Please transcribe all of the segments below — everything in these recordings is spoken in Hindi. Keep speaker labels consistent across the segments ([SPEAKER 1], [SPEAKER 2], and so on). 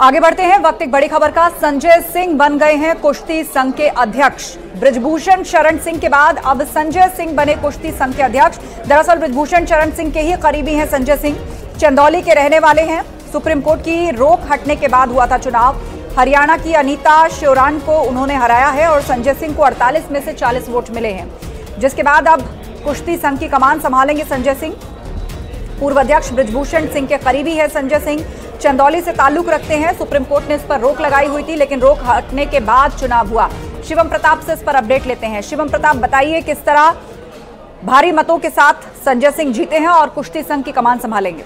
[SPEAKER 1] आगे बढ़ते हैं। वक्त एक बड़ी खबर का। संजय सिंह बन गए हैं कुश्ती संघ के अध्यक्ष। बृजभूषण शरण सिंह के बाद अब संजय सिंह बने कुश्ती संघ के अध्यक्ष। दरअसल बृजभूषण शरण सिंह के ही करीबी हैं संजय सिंह। चंदौली के रहने वाले हैं। सुप्रीम कोर्ट की रोक हटने के बाद हुआ था चुनाव। हरियाणा की अनीता श्योराण को उन्होंने हराया है और संजय सिंह को 48 में से 40 वोट मिले हैं, जिसके बाद अब कुश्ती संघ की कमान संभालेंगे संजय सिंह। पूर्व अध्यक्ष बृजभूषण सिंह के करीबी है संजय सिंह। चंदौली से ताल्लुक रखते हैं। सुप्रीम कोर्ट ने इस पर रोक लगाई हुई थी, लेकिन रोक हटने के बाद चुनाव हुआ। शिवम प्रताप से इस पर अपडेट लेते हैं। शिवम प्रताप, बताइए किस तरह भारी मतों के साथ संजय सिंह जीते हैं और कुश्ती संघ की कमान संभालेंगे।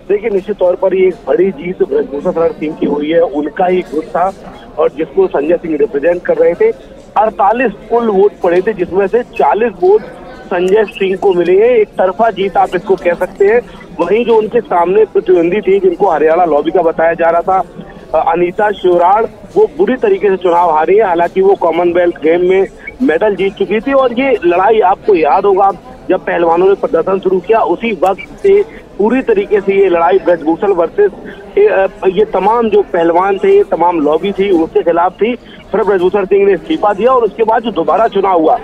[SPEAKER 2] देखिए, निश्चित तौर पर ये एक बड़ी जीत बृजभूषण शरण सिंह की हुई है। उनका ही ग्रुप था और जिसको संजय सिंह रिप्रेजेंट कर रहे थे। 48 कुल वोट पड़े थे, जिसमें से 40 वोट संजय सिंह को मिले हैं। एक तरफा जीत आप इसको कह सकते हैं। वहीं जो उनके सामने प्रतिद्वंदी थी, जिनको हरियाणा लॉबी का बताया जा रहा था, अनीता श्योराण, वो बुरी तरीके से चुनाव हारी है। हालांकि वो कॉमनवेल्थ गेम में मेडल जीत चुकी थी और ये लड़ाई आपको याद होगा, जब पहलवानों ने प्रदर्शन शुरू किया उसी वक्त से पूरी तरीके से ये लड़ाई बृजभूषण वर्सेस ये तमाम जो पहलवान थे, ये तमाम लॉबी थी, उसके खिलाफ थी। फिर बृजभूषण सिंह ने इस्तीफा दिया और उसके बाद जो दोबारा चुनाव हुआ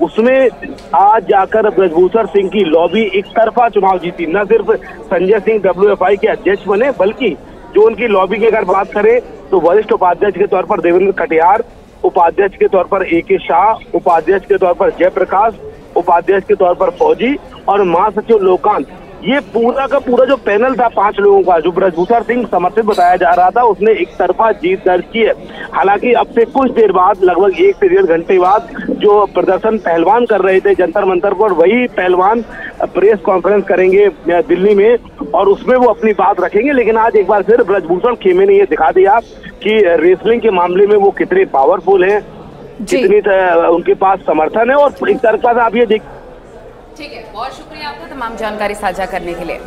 [SPEAKER 2] उसमें आज जाकर बृजभूषण सिंह की लॉबी एक तरफा चुनाव जीती। न सिर्फ संजय सिंह WFI के अध्यक्ष बने, बल्कि जो उनकी लॉबी की अगर बात करें तो वरिष्ठ उपाध्यक्ष के तौर पर देवेंद्र कटियार, उपाध्यक्ष के तौर पर AK शाह, उपाध्यक्ष के तौर पर जयप्रकाश, उपाध्यक्ष के तौर पर फौजी और महासचिव लोकांत, ये पूरा का पूरा जो पैनल था 5 लोगों का, जो बृजभूषण सिंह समर्थित बताया जा रहा था, उसने एक तरफा जीत दर्ज की है। हालांकि अब से कुछ देर बाद, लगभग 1 से 1.5 घंटे बाद, जो प्रदर्शन पहलवान कर रहे थे जंतर मंतर पर, वही पहलवान प्रेस कॉन्फ्रेंस करेंगे दिल्ली में और उसमें वो अपनी बात रखेंगे। लेकिन आज एक बार फिर बृजभूषण खेमे ने ये दिखा दिया कि रेसलिंग के मामले में वो कितने पावरफुल हैं, कितनी उनके पास समर्थन है। और एक तरफा से आप ये देख।
[SPEAKER 1] ठीक है, बहुत शुक्रिया आपका तमाम जानकारी साझा करने के लिए।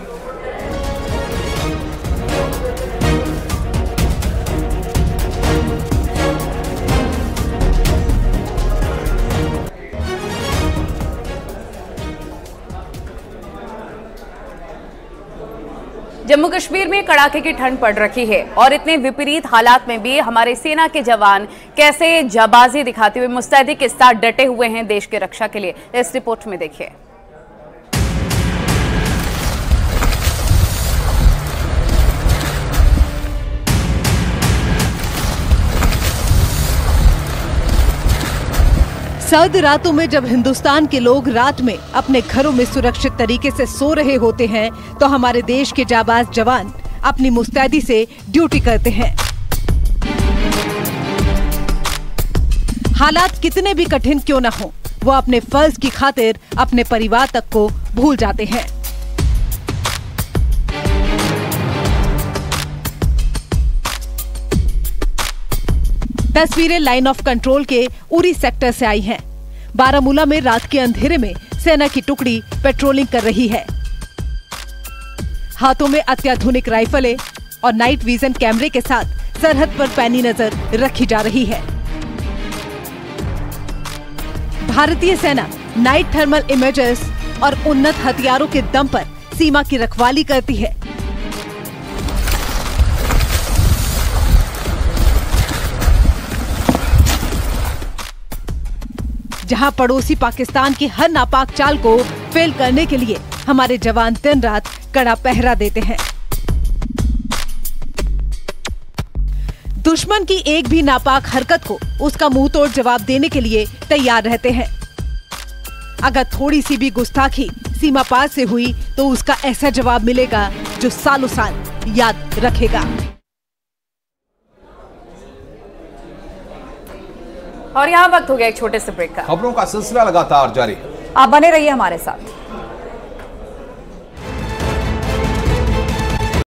[SPEAKER 1] जम्मू कश्मीर में कड़ाके की ठंड पड़ रखी है और इतने विपरीत हालात में भी हमारे सेना के जवान कैसे जाबाजी दिखाते हुए मुस्तैदी के साथ डटे हुए हैं देश की रक्षा के लिए। इस रिपोर्ट में देखिए।
[SPEAKER 3] सर्द रातों में जब हिंदुस्तान के लोग रात में अपने घरों में सुरक्षित तरीके से सो रहे होते हैं, तो हमारे देश के जाबाज जवान अपनी मुस्तैदी से ड्यूटी करते हैं। हालात कितने भी कठिन क्यों न हो, वो अपने फर्ज की खातिर अपने परिवार तक को भूल जाते हैं। तस्वीरें लाइन ऑफ कंट्रोल के उरी सेक्टर से आई हैं। बारामूला में रात के अंधेरे में सेना की टुकड़ी पेट्रोलिंग कर रही है। हाथों में अत्याधुनिक राइफलें और नाइट विजन कैमरे के साथ सरहद पर पैनी नजर रखी जा रही है। भारतीय सेना नाइट थर्मल इमेजेस और उन्नत हथियारों के दम पर सीमा की रखवाली करती है। जहां पड़ोसी पाकिस्तान की हर नापाक चाल को फेल करने के लिए हमारे जवान दिन रात कड़ा पहरा देते हैं। दुश्मन की एक भी नापाक हरकत को उसका मुंह तोड़ जवाब देने के लिए तैयार रहते हैं। अगर थोड़ी सी भी गुस्ताखी सीमा पार से हुई तो उसका ऐसा जवाब मिलेगा जो सालों साल याद रखेगा।
[SPEAKER 1] और यहाँ वक्त हो गया एक छोटे से ब्रेक का।
[SPEAKER 4] खबरों का सिलसिला लगातार जारी।
[SPEAKER 1] आप बने रहिए हमारे साथ।